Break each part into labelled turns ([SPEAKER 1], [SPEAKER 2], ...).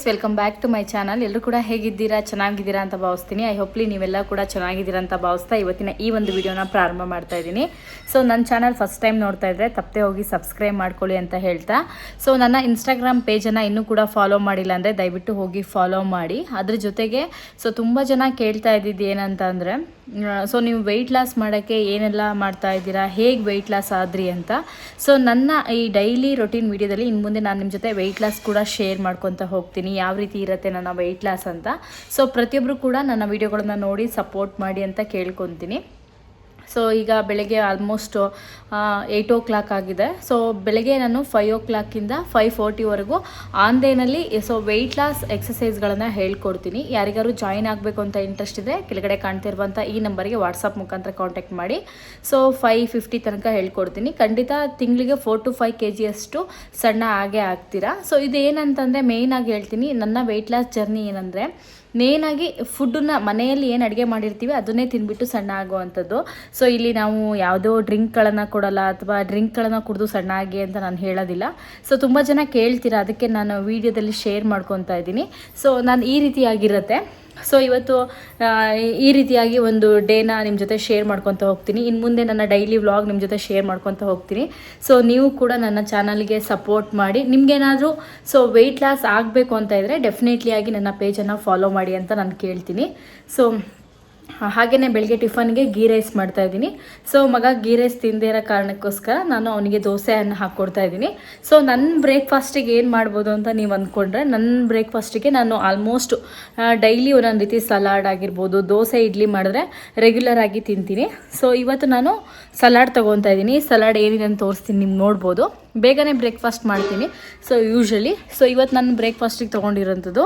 [SPEAKER 1] Welcome back to my channel. ಎಲ್ಲರೂ ಕೂಡ ಹೇಗಿದ್ದೀರಾ, ಚೆನ್ನಾಗಿದ್ದೀರಾ ಅಂತ ಭಾವಿಸ್ತೀನಿ. ಐ ಹೋಪ್ಲಿ ನೀವೆಲ್ಲ ಕೂಡ ಚೆನ್ನಾಗಿದ್ದೀರಾ ಅಂತ ಭಾವಿಸ್ತಾ ಇವತ್ತಿನ ಈ ಒಂದು ವಿಡಿಯೋನ ಪ್ರಾರಂಭ ಮಾಡ್ತಾ ಇದ್ದೀನಿ. ಸೊ ನನ್ನ ಚಾನಲ್ ಫಸ್ಟ್ ಟೈಮ್ ನೋಡ್ತಾ ಇದ್ದರೆ ತಪ್ಪದೆ ಹೋಗಿ ಸಬ್ಸ್ಕ್ರೈಬ್ ಮಾಡ್ಕೊಳ್ಳಿ ಅಂತ ಹೇಳ್ತಾ, ಸೊ ನನ್ನ ಇನ್ಸ್ಟಾಗ್ರಾಮ್ ಪೇಜನ್ನು ಇನ್ನೂ ಕೂಡ ಫಾಲೋ ಮಾಡಿಲ್ಲ ಅಂದರೆ ದಯವಿಟ್ಟು ಹೋಗಿ ಫಾಲೋ ಮಾಡಿ. ಅದ್ರ ಜೊತೆಗೆ ಸೊ ತುಂಬ ಜನ ಕೇಳ್ತಾ ಇದ್ದಿದ್ದು ಏನಂತ ಅಂದರೆ, ಸೊ ನೀವು ವೆಯ್ಟ್ ಲಾಸ್ ಮಾಡೋಕ್ಕೆ ಏನೆಲ್ಲ ಮಾಡ್ತಾ ಇದ್ದೀರಾ, ಹೇಗೆ ವೆಯ್ಟ್ ಲಾಸ್ ಆದ್ರಿ ಅಂತ. ಸೊ ನನ್ನ ಈ ಡೈಲಿ ರೊಟೀನ್ ವಿಡಿಯೋದಲ್ಲಿ ಇನ್ನು ಮುಂದೆ ನಾನು ನಿಮ್ಮ ಜೊತೆ ವೆಯ್ಟ್ ಲಾಸ್ ಕೂಡ ಶೇರ್ ಮಾಡ್ಕೊತ ಹೋಗ್ತೀನಿ, ಯಾವ ರೀತಿ ಇರುತ್ತೆ ನನ್ನ ವೆಯ್ಟ್ ಲಾಸ್ ಅಂತ. ಸೊ ಪ್ರತಿಯೊಬ್ಬರು ಕೂಡ ನನ್ನ ವಿಡಿಯೋಗಳನ್ನ ನೋಡಿ ಸಪೋರ್ಟ್ ಮಾಡಿ ಅಂತ ಕೇಳ್ಕೊತೀನಿ. ಸೊ ಈಗ ಬೆಳಗ್ಗೆ ಆಲ್ಮೋಸ್ಟ್ 8 o'clock ಆಗಿದೆ. ಸೊ ಬೆಳಗ್ಗೆ ನಾನು 5 o'clock-ಇಂದ 5:40ವರೆಗೂ ಆನ್ಲೈನಲ್ಲಿ ಸೊ ವೆಯ್ಟ್ ಲಾಸ್ ಎಕ್ಸಸೈಸ್ಗಳನ್ನು ಹೇಳ್ಕೊಡ್ತೀನಿ. ಯಾರಿಗಾರು ಜಾಯಿನ್ ಆಗಬೇಕು ಅಂತ ಇಂಟ್ರೆಸ್ಟ್ ಇದೆ, ಕೆಳಗಡೆ ಕಾಣ್ತಿರುವಂಥ ಈ ನಂಬರ್ಗೆ ವಾಟ್ಸಪ್ ಮುಖಾಂತರ ಕಾಂಟ್ಯಾಕ್ಟ್ ಮಾಡಿ. ಸೊ 5:50 ತನಕ ಹೇಳ್ಕೊಡ್ತೀನಿ. ಖಂಡಿತ ತಿಂಗಳಿಗೆ 4 to 5 kg ಅಷ್ಟು ಸಣ್ಣ ಆಗೇ ಆಗ್ತೀರಾ. ಸೊ ಇದು ಏನಂತಂದರೆ ಮೇಯ್ನಾಗಿ ಹೇಳ್ತೀನಿ, ನನ್ನ ವೆಯ್ಟ್ ಲಾಸ್ ಜರ್ನಿ ಏನಂದರೆ ಮೇಯ್ನಾಗಿ ಫುಡ್ಡನ್ನ ಮನೆಯಲ್ಲಿ ಏನು ಅಡುಗೆ ಮಾಡಿರ್ತೀವಿ ಅದನ್ನೇ ತಿಂದ್ಬಿಟ್ಟು ಸಣ್ಣ ಆಗುವಂಥದ್ದು. ಸೊ ಇಲ್ಲಿ ನಾವು ಯಾವುದೋ ಡ್ರಿಂಕ್ಗಳನ್ನು ಕೊಡಲ್ಲ ಅಥವಾ ಡ್ರಿಂಕ್ಗಳನ್ನು ಕುಡಿದು ಸಣ್ಣ ಆಗಿ ಅಂತ ನಾನು ಹೇಳೋದಿಲ್ಲ. ಸೊ ತುಂಬ ಜನ ಕೇಳ್ತೀರಾ, ಅದಕ್ಕೆ ನಾನು ವೀಡಿಯೋದಲ್ಲಿ ಶೇರ್ ಮಾಡ್ಕೊತಾ ಇದ್ದೀನಿ. ಸೊ ನಾನು ಈ ರೀತಿಯಾಗಿರುತ್ತೆ. ಸೊ ಇವತ್ತು ಈ ರೀತಿಯಾಗಿ ಒಂದು ಡೇನ ನಿಮ್ಮ ಜೊತೆ ಶೇರ್ ಮಾಡ್ಕೊತ ಹೋಗ್ತೀನಿ. ಇನ್ನು ಮುಂದೆ ನನ್ನ ಡೈಲಿ ವ್ಲಾಗ್ ನಿಮ್ಮ ಜೊತೆ ಶೇರ್ ಮಾಡ್ಕೊತ ಹೋಗ್ತೀನಿ. ಸೊ ನೀವು ಕೂಡ ನನ್ನ ಚಾನಲ್ಗೆ ಸಪೋರ್ಟ್ ಮಾಡಿ. ನಿಮಗೇನಾದರೂ ಸೊ ವೆಯ್ಟ್ ಲಾಸ್ ಆಗಬೇಕು ಅಂತ ಇದ್ದರೆ ಡೆಫಿನೆಟ್ಲಿ ಆಗಿ ನನ್ನ ಪೇಜನ್ನು ಫಾಲೋ ಮಾಡಿ ಅಂತ ನಾನು ಕೇಳ್ತೀನಿ. ಸೊ ಹಾಗೆಯೇ ಬೆಳಗ್ಗೆ ಟಿಫನ್ಗೆ ಗೀ ರೈಸ್ ಮಾಡ್ತಾಯಿದ್ದೀನಿ. ಸೊ ಮಗ ಗೀ ರೈಸ್ ತಿಂದೇ ಇರೋ ಕಾರಣಕ್ಕೋಸ್ಕರ ನಾನು ಅವನಿಗೆ ದೋಸೆಯನ್ನು ಹಾಕ್ಕೊಡ್ತಾ ಇದ್ದೀನಿ. ಸೊ ನನ್ನ ಬ್ರೇಕ್ಫಾಸ್ಟಿಗೆ ಏನು ಮಾಡ್ಬೋದು ಅಂತ ನೀವು ಅಂದ್ಕೊಂಡ್ರೆ, ನನ್ನ ಬ್ರೇಕ್ಫಾಸ್ಟಿಗೆ ನಾನು ಆಲ್ಮೋಸ್ಟ್ ಡೈಲಿ ಒಂದೊಂದು ರೀತಿ ಸಲಾಡ್ ಆಗಿರ್ಬೋದು, ದೋಸೆ ಇಡ್ಲಿ ಮಾಡಿದ್ರೆ ರೆಗ್ಯುಲರ್ ಆಗಿ ತಿಂತೀನಿ. ಸೊ ಇವತ್ತು ನಾನು ಸಲಾಡ್ ತೊಗೊತಾ ಇದ್ದೀನಿ. ಸಲಾಡ್ ಏನಿದೆ ಅಂತ ತೋರಿಸ್ತೀನಿ, ನಿಮ್ಗೆ ನೋಡ್ಬೋದು. ಬೇಗನೆ ಬ್ರೇಕ್ಫಾಸ್ಟ್ ಮಾಡ್ತೀನಿ ಸೊ ಯೂಶ್ವಲಿ. ಸೊ ಇವತ್ತು ನಾನು ಬ್ರೇಕ್ಫಾಸ್ಟಿಗೆ ತೊಗೊಂಡಿರೋಂಥದ್ದು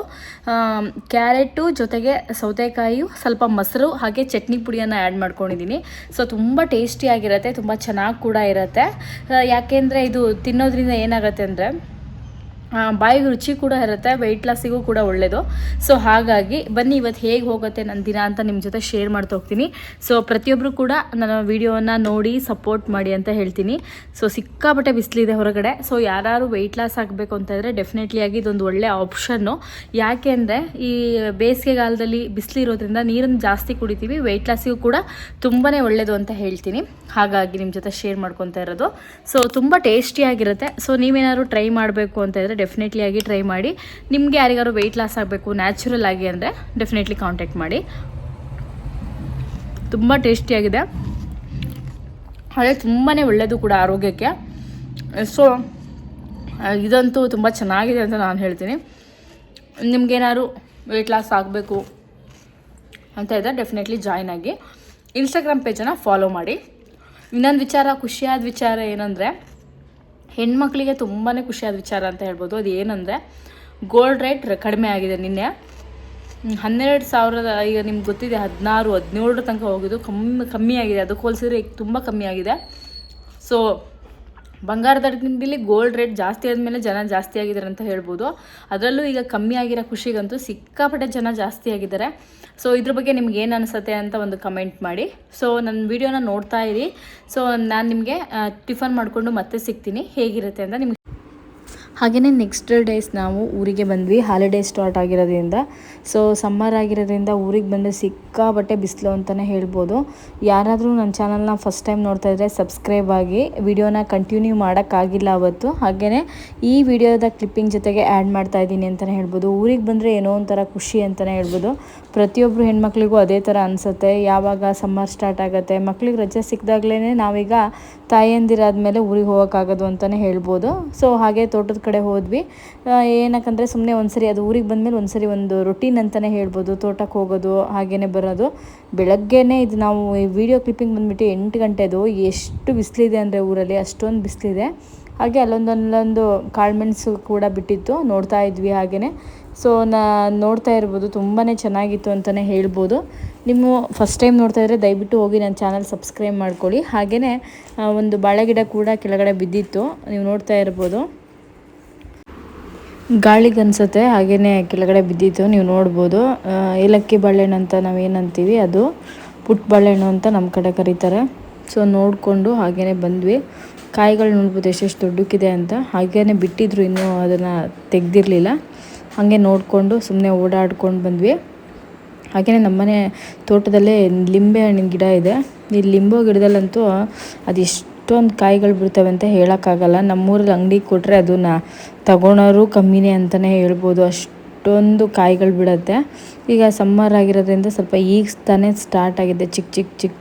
[SPEAKER 1] ಕ್ಯಾರೆಟು ಜೊತೆಗೆ ಸೌತೆಕಾಯಿ, ಸ್ವಲ್ಪ ಮೊಸರು ಹಾಗೆ ಚಟ್ನಿ ಪುಡಿಯನ್ನು ಆ್ಯಡ್ ಮಾಡ್ಕೊಂಡಿದ್ದೀನಿ. ಸೊ ತುಂಬ ಟೇಸ್ಟಿಯಾಗಿರುತ್ತೆ, ತುಂಬ ಚೆನ್ನಾಗಿ ಕೂಡ ಇರುತ್ತೆ. ಯಾಕೆಂದರೆ ಇದು ತಿನ್ನೋದ್ರಿಂದ ಏನಾಗುತ್ತೆ ಅಂದರೆ ಬಾಯಿಗೆ ರುಚಿ ಕೂಡ ಇರುತ್ತೆ, ವೆಯ್ಟ್ ಲಾಸಿಗೂ ಕೂಡ ಒಳ್ಳೆಯದು. ಸೊ ಹಾಗಾಗಿ ಬನ್ನಿ ಇವತ್ತು ಹೇಗೆ ಹೋಗುತ್ತೆ ನನ್ನ ದಿನ ಅಂತ ನಿಮ್ಮ ಜೊತೆ ಶೇರ್ ಮಾಡ್ತಾ ಹೋಗ್ತೀನಿ. ಸೊ ಪ್ರತಿಯೊಬ್ಬರು ಕೂಡ ನನ್ನ ವಿಡಿಯೋವನ್ನು ನೋಡಿ ಸಪೋರ್ಟ್ ಮಾಡಿ ಅಂತ ಹೇಳ್ತೀನಿ. ಸೊ ಸಿಕ್ಕಾಪಟ್ಟೆ ಬಿಸಿಲಿದೆ ಹೊರಗಡೆ. ಸೊ ಯಾರು ವೆಯ್ಟ್ ಲಾಸ್ ಆಗಬೇಕು ಅಂತ ಇದ್ದರೆ ಡೆಫಿನೆಟ್ಲಿ ಆಗಿ ಇದೊಂದು ಒಳ್ಳೆಯ ಆಪ್ಷನ್ನು. ಯಾಕೆ ಅಂದರೆ ಈ ಬೇಸಿಗೆಗಾಲದಲ್ಲಿ ಬಿಸಿಲಿರೋದ್ರಿಂದ ನೀರನ್ನು ಜಾಸ್ತಿ ಕುಡಿತೀವಿ, ವೆಯ್ಟ್ ಲಾಸಿಗೂ ಕೂಡ ತುಂಬಾ ಒಳ್ಳೆಯದು ಅಂತ ಹೇಳ್ತೀನಿ. ಹಾಗಾಗಿ ನಿಮ್ಮ ಜೊತೆ ಶೇರ್ ಮಾಡ್ಕೊತಾ ಇರೋದು. ಸೊ ತುಂಬ ಟೇಸ್ಟಿಯಾಗಿರುತ್ತೆ. ಸೊ ನೀವೇನಾದ್ರು ಟ್ರೈ ಮಾಡಬೇಕು ಅಂತ ಇದ್ದರೆ ಡೆಫಿನೆಟ್ಲಿ ಆಗಿ ಟ್ರೈ ಮಾಡಿ. ನಿಮಗೆ ಯಾರಿಗಾರು ವೆಯ್ಟ್ ಲಾಸ್ ಆಗಬೇಕು ನ್ಯಾಚುರಲ್ ಆಗಿ ಅಂದರೆ ಡೆಫಿನೆಟ್ಲಿ ಕಾಂಟ್ಯಾಕ್ಟ್ ಮಾಡಿ. ತುಂಬ ಟೇಸ್ಟಿಯಾಗಿದೆ, ಹಾಗೆ ತುಂಬಾ ಒಳ್ಳೆಯದು ಕೂಡ ಆರೋಗ್ಯಕ್ಕೆ. ಸೊ ಇದಂತೂ ತುಂಬ ಚೆನ್ನಾಗಿದೆ ಅಂತ ನಾನು ಹೇಳ್ತೀನಿ. ನಿಮಗೇನಾದ್ರು ವೆಯ್ಟ್ ಲಾಸ್ ಆಗಬೇಕು ಅಂತ ಇದ್ದರೆ ಡೆಫಿನೆಟ್ಲಿ ಜಾಯ್ನ್ ಆಗಿ. ಇನ್ಸ್ಟಾಗ್ರಾಮ್ ಪೇಜನ್ನು ಫಾಲೋ ಮಾಡಿ. ಇನ್ನೊಂದು ವಿಚಾರ, ಖುಷಿಯಾದ ವಿಚಾರ ಏನಂದರೆ, ಹೆಣ್ಮಕ್ಳಿಗೆ ತುಂಬಾ ಖುಷಿಯಾದ ವಿಚಾರ ಅಂತ ಹೇಳ್ಬೋದು. ಅದು ಏನಂದರೆ ಗೋಲ್ಡ್ ರೇಟ್ ಕಡಿಮೆ ಆಗಿದೆ. ನಿನ್ನೆ 12,000, ಈಗ ನಿಮ್ಗೆ ಗೊತ್ತಿದೆ 16-17 ತನಕ ಹೋಗಿದ್ದು, ಕಮ್ಮಿ ಆಗಿದೆ. ಅದಕ್ಕೆ ಹೋಲಿಸಿದ್ರೆ ಈಗ ತುಂಬ ಕಮ್ಮಿ ಆಗಿದೆ. ಸೊ ಬಂಗಾರದ ಅಂಗಡಿಲಿ ಗೋಲ್ಡ್ ರೇಟ್ ಜಾಸ್ತಿ ಆದಮೇಲೆ ಜನ ಜಾಸ್ತಿ ಆಗಿದ್ದಾರೆ ಅಂತ ಹೇಳ್ಬೋದು. ಅದರಲ್ಲೂ ಈಗ ಕಮ್ಮಿ ಆಗಿರೋ ಖುಷಿಗಂತೂ ಸಿಕ್ಕಾಪಟ್ಟೆ ಜನ ಜಾಸ್ತಿ ಆಗಿದ್ದಾರೆ. ಸೊ ಇದ್ರ ಬಗ್ಗೆ ನಿಮ್ಗೆ ಏನು ಅನಿಸುತ್ತೆ ಅಂತ ಒಂದು ಕಮೆಂಟ್ ಮಾಡಿ. ಸೊ ನನ್ನ ವೀಡಿಯೋನ ನೋಡ್ತಾ ಇರಿ. ಸೊ ನಾನು ನಿಮಗೆ ಟಿಫನ್ ಮಾಡಿಕೊಂಡು ಮತ್ತೆ ಸಿಗ್ತೀನಿ, ಹೇಗಿರುತ್ತೆ ಅಂತ ನಿಮ್ಗೆ. ಹಾಗೆಯೇ ನೆಕ್ಸ್ಟ್ ಡೇಸ್ ನಾವು ಊರಿಗೆ ಬಂದ್ವಿ, ಹಾಲಿಡೇ ಸ್ಟಾರ್ಟ್ ಆಗಿರೋದ್ರಿಂದ. ಸೊ ಸಮ್ಮರ್ ಆಗಿರೋದ್ರಿಂದ ಊರಿಗೆ ಬಂದರೆ ಸಿಕ್ಕಾಬಟ್ಟೆ ಬಿಸಿಲು ಅಂತಲೇ ಹೇಳ್ಬೋದು. ಯಾರಾದರೂ ನನ್ನ ಚಾನಲ್ನ ಫಸ್ಟ್ ಟೈಮ್ ನೋಡ್ತಾ ಇದ್ದರೆ ಸಬ್ಸ್ಕ್ರೈಬ್ ಆಗಿ. ವಿಡಿಯೋನ ಕಂಟಿನ್ಯೂ ಮಾಡೋಕ್ಕಾಗಿಲ್ಲ ಅವತ್ತು, ಹಾಗೆಯೇ ಈ ವಿಡಿಯೋದ ಕ್ಲಿಪ್ಪಿಂಗ್ ಜೊತೆಗೆ ಆ್ಯಡ್ ಮಾಡ್ತಾ ಇದ್ದೀನಿ ಅಂತಲೇ ಹೇಳ್ಬೋದು. ಊರಿಗೆ ಬಂದರೆ ಏನೋ ಒಂಥರ ಖುಷಿ ಅಂತಲೇ ಹೇಳ್ಬೋದು. ಪ್ರತಿಯೊಬ್ಬರು ಹೆಣ್ಮಕ್ಳಿಗೂ ಅದೇ ಥರ ಅನಿಸುತ್ತೆ. ಯಾವಾಗ ಸಮ್ಮರ್ ಸ್ಟಾರ್ಟ್ ಆಗುತ್ತೆ, ಮಕ್ಳಿಗೆ ರಜೆ ಸಿಕ್ಕಿದಾಗಲೇ ನಾವೀಗ ತಾಯಂದಿರಾದಮೇಲೆ ಊರಿಗೆ ಹೋಗೋಕ್ಕಾಗೋದು ಅಂತಲೇ ಹೇಳ್ಬೋದು. ಸೊ ಹಾಗೆ ತೋಟದ ಕಡೆ ಹೋದ್ವಿ. ಏನಕ್ಕಂದರೆ ಸುಮ್ಮನೆ ಒಂದ್ಸರಿ ಅದು ಊರಿಗೆ ಬಂದಮೇಲೆ ಒಂದ್ಸರಿ ಒಂದು ರೊಟೀನ್ ಅಂತಲೇ ಹೇಳ್ಬೋದು, ತೋಟಕ್ಕೆ ಹೋಗೋದು ಹಾಗೇ ಬರೋದು. ಬೆಳಗ್ಗೆನೇ ಇದು ನಾವು ಈ ವಿಡಿಯೋ ಕ್ಲಿಪ್ಪಿಂಗ್ ಬಂದುಬಿಟ್ಟು 8 ಗಂಟೆದು. ಎಷ್ಟು ಬಿಸಿಲಿದೆ ಅಂದರೆ ಊರಲ್ಲಿ ಅಷ್ಟೊಂದು ಬಿಸಿಲಿದೆ. ಹಾಗೆ ಅಲ್ಲೊಂದು ಕಾಳುಮೆಣಸು ಕೂಡ ಬಿಟ್ಟಿತ್ತು, ನೋಡ್ತಾ ಇದ್ವಿ ಹಾಗೆಯೇ. ಸೊ ನೋಡ್ತಾ ಇರ್ಬೋದು, ತುಂಬಾ ಚೆನ್ನಾಗಿತ್ತು ಅಂತಲೇ ಹೇಳ್ಬೋದು. ನೀವು ಫಸ್ಟ್ ಟೈಮ್ ನೋಡ್ತಾ ಇದ್ದರೆ ದಯವಿಟ್ಟು ಹೋಗಿ ನನ್ನ ಚಾನಲ್ ಸಬ್ಸ್ಕ್ರೈಬ್ ಮಾಡ್ಕೊಳ್ಳಿ. ಹಾಗೆಯೇ ಒಂದು ಬಾಳೆಗಿಡ ಕೂಡ ಕೆಳಗಡೆ ಬಿದ್ದಿತ್ತು, ನೀವು ನೋಡ್ತಾ ಇರ್ಬೋದು. ಗಾಳಿಗೆ ಅನಿಸುತ್ತೆ, ಹಾಗೆಯೇ ಕೆಳಗಡೆ ಬಿದ್ದಿತ್ತು, ನೀವು ನೋಡ್ಬೋದು. ಏಲಕ್ಕಿ ಬಾಳೆಹಣ್ಣು ಅಂತ ನಾವೇನಂತೀವಿ, ಅದು ಪುಟ್ಟ ಬಾಳೆಹಣ್ಣು ಅಂತ ನಮ್ಮ ಕಡೆ ಕರೀತಾರೆ. ಸೊ ನೋಡಿಕೊಂಡು ಹಾಗೆಯೇ ಬಂದ್ವಿ. ಕಾಯಿಗಳು ನೋಡ್ಬೋದು ಎಷ್ಟೆಷ್ಟು ದೊಡ್ಡಕ್ಕಿದೆ ಅಂತ. ಹಾಗೆಯೇ ಬಿಟ್ಟಿದ್ರು, ಇನ್ನೂ ಅದನ್ನು ತೆಗೆದಿರಲಿಲ್ಲ. ಹಾಗೆ ನೋಡಿಕೊಂಡು ಸುಮ್ಮನೆ ಓಡಾಡ್ಕೊಂಡು ಬಂದ್ವಿ. ಹಾಗೆಯೇ ನಮ್ಮನೆ ತೋಟದಲ್ಲೇ ಲಿಂಬೆ ಹಣ್ಣಿನ ಗಿಡ ಇದೆ. ಈ ಲಿಂಬೆ ಗಿಡದಲ್ಲಂತೂ ಅದು ಎಷ್ಟೊಂದು ಕಾಯಿಗಳು ಬಿಡ್ತವೆ ಅಂತ ಹೇಳೋಕ್ಕಾಗಲ್ಲ. ನಮ್ಮೂರಲ್ಲಿ ಅಂಗಡಿಗೆ ಕೊಟ್ಟರೆ ಅದನ್ನು ತಗೊಳೋರು ಕಮ್ಮಿನೇ ಅಂತಲೇ ಹೇಳ್ಬೋದು, ಅಷ್ಟೊಂದು ಕಾಯಿಗಳು ಬಿಡುತ್ತೆ. ಈಗ ಸಮ್ಮರ್ ಆಗಿರೋದ್ರಿಂದ ಸ್ವಲ್ಪ ಈಗ ತಾನೇ ಸ್ಟಾರ್ಟ್ ಆಗಿದೆ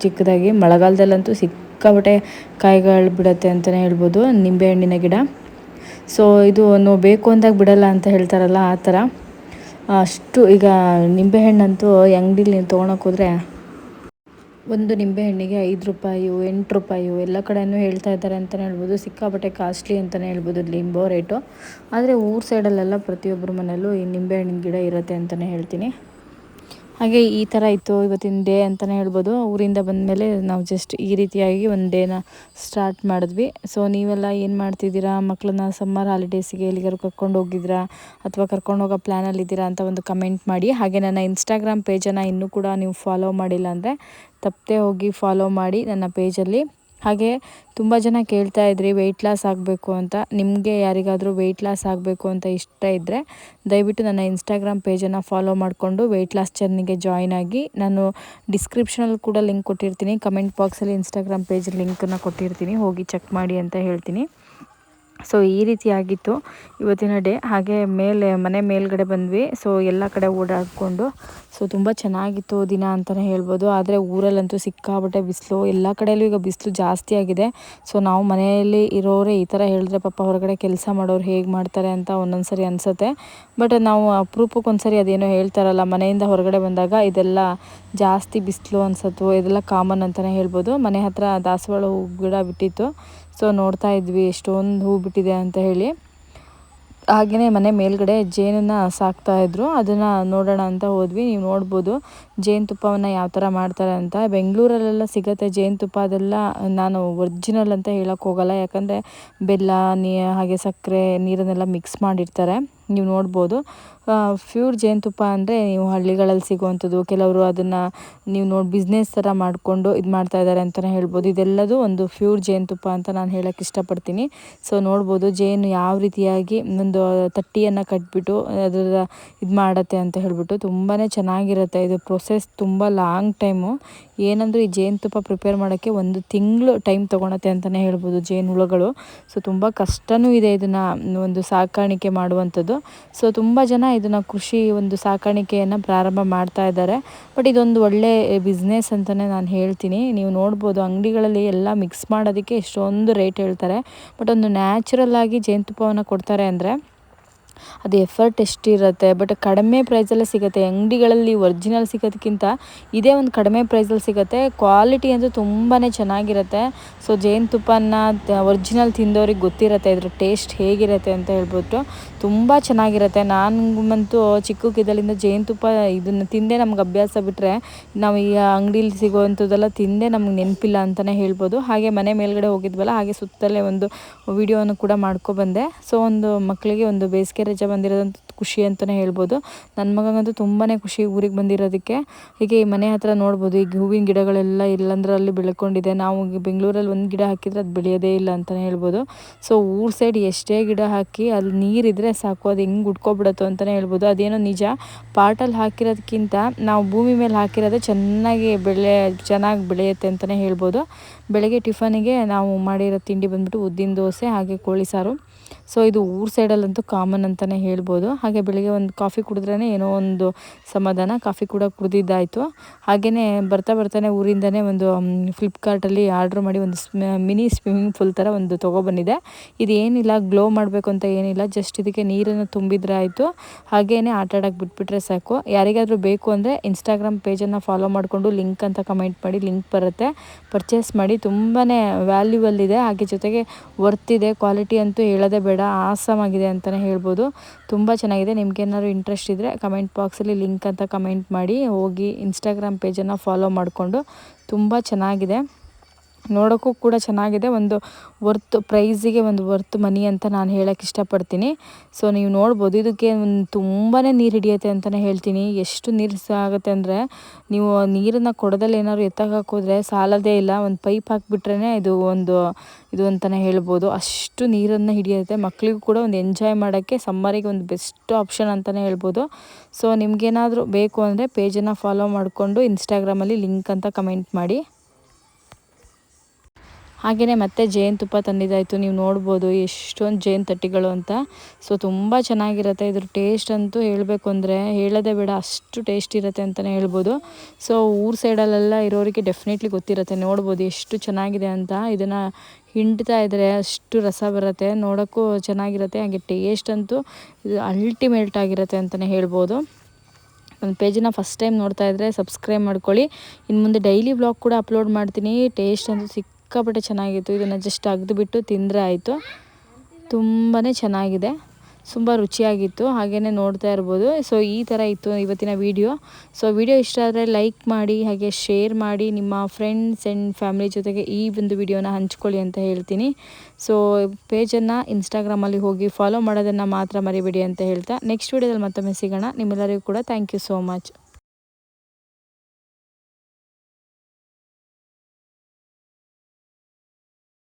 [SPEAKER 1] ಚಿಕ್ಕದಾಗಿ. ಮಳೆಗಾಲದಲ್ಲಂತೂ ಸಿಕ್ಕಾಪಟ್ಟೆ ಕಾಯಿಗಳು ಬಿಡುತ್ತೆ ಅಂತಲೇ ಹೇಳ್ಬೋದು ನಿಂಬೆಹಣ್ಣಿನ ಗಿಡ. ಸೊ ಇದು ಬೇಕು ಅಂದಾಗ ಬಿಡಲ್ಲ ಅಂತ ಹೇಳ್ತಾರಲ್ಲ, ಆ ಥರ ಅಷ್ಟು. ಈಗ ನಿಂಬೆಹಣ್ಣಂತೂ ಅಂಗಡಿಲಿ ನೀವು ತೊಗೊಳಕ್ಕೆ ಹೋದರೆ ಒಂದು ನಿಂಬೆಹಣ್ಣಿಗೆ 5 ರೂಪಾಯಿ 8 ರೂಪಾಯಿ ಎಲ್ಲ ಕಡೆಯೂ ಹೇಳ್ತಾ ಇದ್ದಾರೆ ಅಂತಲೇ ಹೇಳ್ಬೋದು. ಸಿಕ್ಕಾಪಟ್ಟೆ ಕಾಸ್ಟ್ಲಿ ಅಂತಲೇ ಹೇಳ್ಬೋದು ಲಿಂಬೆ ರೇಟು. ಆದರೆ ಊರು ಸೈಡಲ್ಲೆಲ್ಲ ಪ್ರತಿಯೊಬ್ಬರ ಮನೆಯಲ್ಲೂ ಈ ನಿಂಬೆಹಣ್ಣಿನ ಗಿಡ ಇರುತ್ತೆ ಅಂತಲೇ ಹೇಳ್ತೀನಿ. ಹಾಗೆ ಈ ಥರ ಇತ್ತು ಇವತ್ತಿನ ಡೇ ಅಂತಲೇ ಹೇಳ್ಬೋದು. ಊರಿಂದ ಬಂದಮೇಲೆ ನಾವು ಜಸ್ಟ್ ಈ ರೀತಿಯಾಗಿ ಒಂದು ಡೇನ ಸ್ಟಾರ್ಟ್ ಮಾಡಿದ್ವಿ. ಸೊ ನೀವೆಲ್ಲ ಏನು ಮಾಡ್ತಿದ್ದೀರಾ? ಮಕ್ಕಳನ್ನ ಸಮ್ಮರ್ ಹಾಲಿಡೇಸಿಗೆ ಎಲ್ಲಿಗಾರು ಕರ್ಕೊಂಡು ಹೋಗಿದ್ದೀರಾ ಅಥವಾ ಕರ್ಕೊಂಡು ಹೋಗೋ ಪ್ಲ್ಯಾನಲ್ಲಿದ್ದೀರಾ ಅಂತ ಒಂದು ಕಮೆಂಟ್ ಮಾಡಿ. ಹಾಗೆ ನನ್ನ ಇನ್ಸ್ಟಾಗ್ರಾಮ್ ಪೇಜನ್ನು ಇನ್ನೂ ಕೂಡ ನೀವು ಫಾಲೋ ಮಾಡಿಲ್ಲ ಅಂದರೆ ತಪ್ಪದೆ ಹೋಗಿ ಫಾಲೋ ಮಾಡಿ ನನ್ನ ಪೇಜಲ್ಲಿ. ಹಾಗೆ ತುಂಬ ಜನ ಕೇಳ್ತಾ ಇದ್ರಿ ವೆಯ್ಟ್ ಲಾಸ್ ಆಗಬೇಕು ಅಂತ. ನಿಮಗೆ ಯಾರಿಗಾದರೂ ವೆಯ್ಟ್ ಲಾಸ್ ಆಗಬೇಕು ಅಂತ ಇಷ್ಟ ಇದ್ದರೆ ದಯವಿಟ್ಟು ನನ್ನ ಇನ್ಸ್ಟಾಗ್ರಾಮ್ ಪೇಜನ್ನು ಫಾಲೋ ಮಾಡಿಕೊಂಡು ವೆಯ್ಟ್ ಲಾಸ್ ಜರ್ನಿಗೆ ಜಾಯ್ನ್ ಆಗಿ. ನಾನು ಡಿಸ್ಕ್ರಿಪ್ಷನಲ್ಲಿ ಕೂಡ ಲಿಂಕ್ ಕೊಟ್ಟಿರ್ತೀನಿ, ಕಮೆಂಟ್ ಬಾಕ್ಸಲ್ಲಿ ಇನ್ಸ್ಟಾಗ್ರಾಮ್ ಪೇಜ್ ಲಿಂಕನ್ನು ಕೊಟ್ಟಿರ್ತೀನಿ, ಹೋಗಿ ಚೆಕ್ ಮಾಡಿ ಅಂತ ಹೇಳ್ತೀನಿ. ಸೊ ಈ ರೀತಿಯಾಗಿತ್ತು ಇವತ್ತಿನ ಡೇ. ಹಾಗೆ ಮನೆ ಮೇಲ್ಗಡೆ ಬಂದ್ವಿ. ಸೊ ಎಲ್ಲ ಕಡೆ ಓಡಾಡಿಕೊಂಡು ಸೊ ತುಂಬ ಚೆನ್ನಾಗಿತ್ತು ದಿನ ಅಂತಲೇ ಹೇಳ್ಬೋದು. ಆದರೆ ಊರಲ್ಲಂತೂ ಸಿಕ್ಕಾಬಟ್ಟೆ ಬಿಸಿಲು, ಎಲ್ಲ ಕಡೆಯಲ್ಲೂ ಈಗ ಬಿಸಿಲು ಜಾಸ್ತಿ ಆಗಿದೆ. ಸೊ ನಾವು ಮನೆಯಲ್ಲಿ ಇರೋರೇ ಈ ಥರ ಹೇಳಿದ್ರೆ ಪಾಪ ಹೊರಗಡೆ ಕೆಲಸ ಮಾಡೋರು ಹೇಗೆ ಮಾಡ್ತಾರೆ ಅಂತ ಒಂದೊಂದು ಸರಿ ಅನಿಸುತ್ತೆ. ಬಟ್ ನಾವು ಅಪರೂಪಕ್ಕೊಂದ್ಸರಿ ಅದೇನೋ ಹೇಳ್ತಾರಲ್ಲ, ಮನೆಯಿಂದ ಹೊರಗಡೆ ಬಂದಾಗ ಇದೆಲ್ಲ ಜಾಸ್ತಿ ಬಿಸಿಲು ಅನ್ಸತ್ತು, ಇದೆಲ್ಲ ಕಾಮನ್ ಅಂತಲೇ ಹೇಳ್ಬೋದು. ಮನೆ ಹತ್ರ ದಾಸವಾಳ ಹೂ ಗಿಡ ಬಿಟ್ಟಿತ್ತು. ಸೊ ನೋಡ್ತಾ ಇದ್ವಿ ಎಷ್ಟೊಂದು ಹೂ ಬಿಟ್ಟಿದೆ ಅಂತ ಹೇಳಿ. ಹಾಗೆಯೇ ಮನೆ ಮೇಲ್ಗಡೆ ಜೇನನ್ನು ಸಾಕ್ತಾಯಿದ್ರು, ಅದನ್ನು ನೋಡೋಣ ಅಂತ ಹೋದ್ವಿ. ನೀವು ನೋಡ್ಬೋದು ಜೇನುತುಪ್ಪವನ್ನು ಯಾವ ಥರ ಮಾಡ್ತಾರೆ ಅಂತ. ಬೆಂಗಳೂರಲ್ಲೆಲ್ಲ ಸಿಗುತ್ತೆ ಜೇನುತುಪ್ಪ, ಅದೆಲ್ಲ ನಾನು ಒರಿಜಿನಲ್ ಅಂತ ಹೇಳೋಕ್ಕೆ ಹೋಗಲ್ಲ, ಯಾಕಂದರೆ ಬೆಲ್ಲ ಹಾಗೆ ಸಕ್ಕರೆ ನೀರನ್ನೆಲ್ಲ ಮಿಕ್ಸ್ ಮಾಡಿರ್ತಾರೆ. ನೀವು ನೋಡ್ಬೋದು ಪ್ಯೂರ್ ಜೇನುತುಪ್ಪ ಅಂದರೆ ನೀವು ಹಳ್ಳಿಗಳಲ್ಲಿ ಸಿಗುವಂಥದ್ದು. ಕೆಲವರು ಅದನ್ನು ನೀವು ಬಿಸ್ನೆಸ್ ಥರ ಮಾಡಿಕೊಂಡು ಇದು ಮಾಡ್ತಾಯಿದ್ದಾರೆ ಅಂತಲೇ ಹೇಳ್ಬೋದು. ಇದೆಲ್ಲದು ಒಂದು ಪ್ಯೂರ್ ಜೇನುತುಪ್ಪ ಅಂತ ನಾನು ಹೇಳೋಕ್ಕೆ ಇಷ್ಟಪಡ್ತೀನಿ. ಸೊ ನೋಡ್ಬೋದು ಜೇನು ಯಾವ ರೀತಿಯಾಗಿ ಒಂದು ತಟ್ಟಿಯನ್ನು ಕಟ್ಬಿಟ್ಟು ಅದರ ಇದು ಮಾಡುತ್ತೆ ಅಂತ ಹೇಳ್ಬಿಟ್ಟು ತುಂಬಾ ಚೆನ್ನಾಗಿರುತ್ತೆ. ಇದು ಪ್ರೊಸೆಸ್ ತುಂಬ ಲಾಂಗ್ ಟೈಮು. ಏನಂದರೆ ಈ ಜೇನುತುಪ್ಪ ಪ್ರಿಪೇರ್ ಮಾಡೋಕ್ಕೆ 1 ತಿಂಗಳು ಟೈಮ್ ತೊಗೊಳತ್ತೆ ಅಂತಲೇ ಹೇಳ್ಬೋದು ಜೇನು ಹುಳುಗಳು. ಸೊ ತುಂಬ ಕಷ್ಟವೂ ಇದೆ ಇದನ್ನು ಒಂದು ಸಾಕಾಣಿಕೆ ಮಾಡುವಂಥದ್ದು. ಸೊ ತುಂಬ ಜನ ಇದನ್ನು ಕೃಷಿ ಒಂದು ಸಾಕಾಣಿಕೆಯನ್ನು ಪ್ರಾರಂಭ ಮಾಡ್ತಾ ಇದ್ದಾರೆ. ಬಟ್ ಇದೊಂದು ಒಳ್ಳೆ ಬಿಸ್ನೆಸ್ ಅಂತಲೇ ನಾನು ಹೇಳ್ತೀನಿ. ನೀವು ನೋಡ್ಬೋದು ಅಂಗಡಿಗಳಲ್ಲಿ ಎಲ್ಲ ಮಿಕ್ಸ್ ಮಾಡೋದಕ್ಕೆ ಎಷ್ಟೊಂದು ರೇಟ್ ಹೇಳ್ತಾರೆ. ಬಟ್ ಒಂದು ನ್ಯಾಚುರಲ್ ಆಗಿ ಜೇನುತುಪ್ಪವನ್ನು ಕೊಡ್ತಾರೆ ಅಂದರೆ ಅದು ಎಫರ್ಟ್ ಎಷ್ಟಿರುತ್ತೆ. ಬಟ್ ಕಡಿಮೆ ಪ್ರೈಸಲ್ಲೇ ಸಿಗುತ್ತೆ. ಅಂಗಡಿಗಳಲ್ಲಿ ಒರಿಜಿನಲ್ ಸಿಗೋದಕ್ಕಿಂತ ಇದೇ ಒಂದು ಕಡಿಮೆ ಪ್ರೈಸಲ್ಲಿ ಸಿಗುತ್ತೆ. ಕ್ವಾಲಿಟಿ ಅಂತೂ ತುಂಬಾ ಚೆನ್ನಾಗಿರುತ್ತೆ. ಸೊ ಜೇನುತುಪ್ಪನ ಒರಿಜಿನಲ್ ತಿಂದವ್ರಿಗೆ ಗೊತ್ತಿರುತ್ತೆ ಇದ್ರ ಟೇಸ್ಟ್ ಹೇಗಿರುತ್ತೆ ಅಂತ ಹೇಳ್ಬಿಟ್ಟು. ತುಂಬ ಚೆನ್ನಾಗಿರುತ್ತೆ. ನನಗಂತೂ ಚಿಕ್ಕಕ್ಕಿದ್ದಲ್ಲಿಂದ ಜೇನುತುಪ್ಪ ಇದನ್ನು ತಿಂದೇ ನಮ್ಗೆ ಅಭ್ಯಾಸ, ಬಿಟ್ಟರೆ ನಾವು ಈ ಅಂಗಡೀಲಿ ಸಿಗೋವಂಥದ್ದೆಲ್ಲ ತಿಂದೇ ನಮ್ಗೆ ನೆನಪಿಲ್ಲ ಅಂತಲೇ ಹೇಳ್ಬೋದು. ಹಾಗೆ ಮನೆ ಮೇಲ್ಗಡೆ ಹೋಗಿದ್ವಲ್ಲ, ಹಾಗೆ ಸುತ್ತಲೇ ಒಂದು ವಿಡಿಯೋವನ್ನು ಕೂಡ ಮಾಡ್ಕೊಬಂದೆ. ಸೊ ಒಂದು ಮಕ್ಕಳಿಗೆ ಒಂದು ಬೇಸಿಗೆ ರಜೆ ಬಂದಿರೋದಂತ ಖುಷಿ ಅಂತಲೇ ಹೇಳ್ಬೋದು. ನನ್ನ ಮಗಂಗಂತೂ ತುಂಬಾ ಖುಷಿ ಊರಿಗೆ ಬಂದಿರೋದಕ್ಕೆ. ಹೀಗೆ ಈ ಮನೆ ಹತ್ರ ನೋಡ್ಬೋದು ಈಗ ಹೂವಿನ ಗಿಡಗಳೆಲ್ಲ ಇಲ್ಲಂದ್ರಲ್ಲಿ ಬೆಳ್ಕೊಂಡಿದೆ. ನಾವು ಬೆಂಗಳೂರಲ್ಲಿ ಒಂದು ಗಿಡ ಹಾಕಿದರೆ ಅದು ಬೆಳೆಯೋದೇ ಇಲ್ಲ ಅಂತಲೇ ಹೇಳ್ಬೋದು. ಸೊ ಊರ ಸೈಡ್ ಎಷ್ಟೇ ಗಿಡ ಹಾಕಿ ಅಲ್ಲಿ ನೀರಿದ್ರೆ ಸಾಕು, ಅದು ಹೆಂಗೆ ಉಟ್ಕೊಬಿಡುತ್ತೋ ಅಂತಲೇ ಹೇಳ್ಬೋದು. ಅದೇನೋ ನಿಜ, ಪಾಟಲ್ಲಿ ಹಾಕಿರೋದಕ್ಕಿಂತ ನಾವು ಭೂಮಿ ಮೇಲೆ ಹಾಕಿರೋದೇ ಚೆನ್ನಾಗಿ ಬೆಳೆಯುತ್ತೆ ಅಂತಲೇ ಹೇಳ್ಬೋದು. ಬೆಳಗ್ಗೆ ಟಿಫನಿಗೆ ನಾವು ಮಾಡಿರೋ ತಿಂಡಿ ಬಂದುಬಿಟ್ಟು ಉದ್ದಿನ ದೋಸೆ ಹಾಗೆ ಕೋಳಿ ಸಾರು. ಸೊ ಇದು ಊರ ಸೈಡಲ್ಲಂತೂ ಕಾಮನ್ ಅಂತಲೇ ಹೇಳ್ಬೋದು. ಹಾಗೆ ಬೆಳಿಗ್ಗೆ ಒಂದು ಕಾಫಿ ಕುಡಿದ್ರೇ ಏನೋ ಒಂದು ಸಮಾಧಾನ. ಕಾಫಿ ಕೂಡ ಕುಡಿದಿದ್ದಾಯಿತು. ಹಾಗೆಯೇ ಬರ್ತಾನೆ ಊರಿಂದನೇ ಒಂದು ಫ್ಲಿಪ್ಕಾರ್ಟಲ್ಲಿ ಆರ್ಡ್ರ್ ಮಾಡಿ ಒಂದು ಮಿನಿ ಸ್ವಿಮ್ಮಿಂಗ್ ಪೂಲ್ ಥರ ಒಂದು ತೊಗೊಬಂದಿದೆ. ಇದೇನಿಲ್ಲ, ಗ್ಲೋ ಮಾಡಬೇಕು ಅಂತ ಏನಿಲ್ಲ, ಜಸ್ಟ್ ಇದಕ್ಕೆ ನೀರನ್ನು ತುಂಬಿದ್ರೆ ಆಯಿತು. ಹಾಗೆಯೇ ಆಟ ಆಡೋಕ್ಕೆ ಬಿಟ್ಬಿಟ್ರೆ ಸಾಕು. ಯಾರಿಗಾದರೂ ಬೇಕು ಅಂದರೆ ಇನ್ಸ್ಟಾಗ್ರಾಮ್ ಪೇಜನ್ನು ಫಾಲೋ ಮಾಡಿಕೊಂಡು ಲಿಂಕ್ ಅಂತ ಕಮೆಂಟ್ ಮಾಡಿ, ಲಿಂಕ್ ಬರುತ್ತೆ, ಪರ್ಚೇಸ್ ಮಾಡಿ. ತುಂಬಾ ವ್ಯಾಲ್ಯೂಬಲ್ ಇದೆ, ಹಾಗೆ ಜೊತೆಗೆ ವರ್ತಿದೆ. ಕ್ವಾಲಿಟಿ ಅಂತೂ ಹೇಳೋದೇ ಬೇಡ, ಆಸಮ್ ಆಗಿದೆ ಅಂತಲೇ ಹೇಳ್ಬೋದು. ತುಂಬ ಚೆನ್ನಾಗಿದೆ. ನಿಮ್ಗೇನಾದ್ರು ಇಂಟ್ರೆಸ್ಟ್ ಇದ್ದರೆ ಕಮೆಂಟ್ ಬಾಕ್ಸಲ್ಲಿ ಲಿಂಕ್ ಅಂತ ಕಮೆಂಟ್ ಮಾಡಿ, ಹೋಗಿ ಇನ್ಸ್ಟಾಗ್ರಾಮ್ ಪೇಜನ್ನು ಫಾಲೋ ಮಾಡಿಕೊಂಡು. ತುಂಬ ಚೆನ್ನಾಗಿದೆ. ನೋಡೋಕ್ಕೂ ಕೂಡ ಚೆನ್ನಾಗಿದೆ. ಒಂದು ಪ್ರೈಸಿಗೆ ಒಂದು ವರ್ತ್ ಮನಿ ಅಂತ ನಾನು ಹೇಳೋಕ್ಕೆ ಇಷ್ಟಪಡ್ತೀನಿ. ಸೊ ನೀವು ನೋಡ್ಬೋದು ಇದಕ್ಕೆ ತುಂಬಾ ನೀರು ಹಿಡಿಯುತ್ತೆ ಅಂತಲೇ ಹೇಳ್ತೀನಿ. ಎಷ್ಟು ನೀರು ಆಗುತ್ತೆ ಅಂದರೆ ನೀವು ನೀರನ್ನು ಕೊಡದಲ್ಲಿ ಏನಾದ್ರು ಎತ್ತಕ್ಕೆ ಸಾಲದೇ ಇಲ್ಲ. ಒಂದು ಪೈಪ್ ಹಾಕಿಬಿಟ್ರೇ ಇದು ಅಂತಲೇ ಹೇಳ್ಬೋದು. ಅಷ್ಟು ನೀರನ್ನು ಹಿಡಿಯುತ್ತೆ. ಮಕ್ಕಳಿಗೂ ಕೂಡ ಒಂದು ಎಂಜಾಯ್ ಮಾಡೋಕ್ಕೆ ಸಮ್ಮರಿಗೆ ಒಂದು ಬೆಸ್ಟ್ ಆಪ್ಷನ್ ಅಂತಲೇ ಹೇಳ್ಬೋದು. ಸೊ ನಿಮಗೇನಾದರೂ ಬೇಕು ಅಂದರೆ ಪೇಜನ್ನು ಫಾಲೋ ಮಾಡಿಕೊಂಡು ಇನ್ಸ್ಟಾಗ್ರಾಮಲ್ಲಿ ಲಿಂಕ್ ಅಂತ ಕಮೆಂಟ್ ಮಾಡಿ. ಹಾಗೆಯೇ ಮತ್ತೆ ಜೇನುತುಪ್ಪ ತಂದಿದ್ದಾಯಿತು. ನೀವು ನೋಡ್ಬೋದು ಎಷ್ಟೊಂದು ಜೇನು ತಟ್ಟಿಗಳು ಅಂತ. ಸೊ ತುಂಬ ಚೆನ್ನಾಗಿರುತ್ತೆ. ಇದ್ರ ಟೇಸ್ಟ್ ಅಂತೂ ಹೇಳಬೇಕು ಅಂದರೆ ಹೇಳೋದೇ ಬೇಡ, ಅಷ್ಟು ಟೇಸ್ಟ್ ಇರುತ್ತೆ ಅಂತಲೇ ಹೇಳ್ಬೋದು. ಸೊ ಊರು ಸೈಡಲ್ಲೆಲ್ಲ ಇರೋರಿಗೆ ಡೆಫಿನೆಟ್ಲಿ ಗೊತ್ತಿರುತ್ತೆ. ನೋಡ್ಬೋದು ಎಷ್ಟು ಚೆನ್ನಾಗಿದೆ ಅಂತ. ಇದನ್ನು ಹಿಂಡ್ತಾ ಇದ್ದರೆ ಅಷ್ಟು ರಸ ಬರುತ್ತೆ, ನೋಡೋಕ್ಕೂ ಚೆನ್ನಾಗಿರುತ್ತೆ. ಹಾಗೆ ಟೇಸ್ಟ್ ಅಂತೂ ಇದು ಅಲ್ಟಿಮೇಟ್ ಆಗಿರುತ್ತೆ ಅಂತಲೇ ಹೇಳ್ಬೋದು. ಒಂದು ಪೇಜನ್ನ ಫಸ್ಟ್ ಟೈಮ್ ನೋಡ್ತಾ ಇದ್ದರೆ ಸಬ್ಸ್ಕ್ರೈಬ್ ಮಾಡ್ಕೊಳ್ಳಿ. ಇನ್ನು ಮುಂದೆ ಡೈಲಿ ವ್ಲಾಗ್ ಕೂಡ ಅಪ್ಲೋಡ್ ಮಾಡ್ತೀನಿ. ಟೇಸ್ಟ್ ಅಂತೂ ಸಿಕ್ಕಾಪಟ್ಟೆ ಚೆನ್ನಾಗಿತ್ತು. ಇದನ್ನು ಜಸ್ಟ್ ಅಗ್ದುಬಿಟ್ಟು ತಿಂದರೆ ಆಯಿತು. ತುಂಬಾ ಚೆನ್ನಾಗಿದೆ, ತುಂಬ ರುಚಿಯಾಗಿತ್ತು. ಹಾಗೆಯೇ ನೋಡ್ತಾ ಇರ್ಬೋದು. ಸೊ ಈ ಥರ ಇತ್ತು ಇವತ್ತಿನ ವಿಡಿಯೋ. ಸೊ ವಿಡಿಯೋ ಇಷ್ಟ ಆದರೆ ಲೈಕ್ ಮಾಡಿ, ಹಾಗೆ ಶೇರ್ ಮಾಡಿ, ನಿಮ್ಮ ಫ್ರೆಂಡ್ಸ್ ಆ್ಯಂಡ್ ಫ್ಯಾಮಿಲಿ ಜೊತೆಗೆ ಈ ಒಂದು ವಿಡಿಯೋನ ಹಂಚ್ಕೊಳ್ಳಿ ಅಂತ ಹೇಳ್ತೀನಿ. ಸೊ ಪೇಜನ್ನು ಇನ್ಸ್ಟಾಗ್ರಾಮಲ್ಲಿ ಹೋಗಿ ಫಾಲೋ ಮಾಡೋದನ್ನು ಮಾತ್ರ ಮರಿಬೇಡಿ ಅಂತ ಹೇಳ್ತಾ ನೆಕ್ಸ್ಟ್ ವಿಡಿಯೋದಲ್ಲಿ ಮತ್ತೊಮ್ಮೆ ಸಿಗೋಣ. ನಿಮ್ಮೆಲ್ಲರಿಗೂ ಕೂಡ ಥ್ಯಾಂಕ್ ಯು ಸೋ ಮಚ್.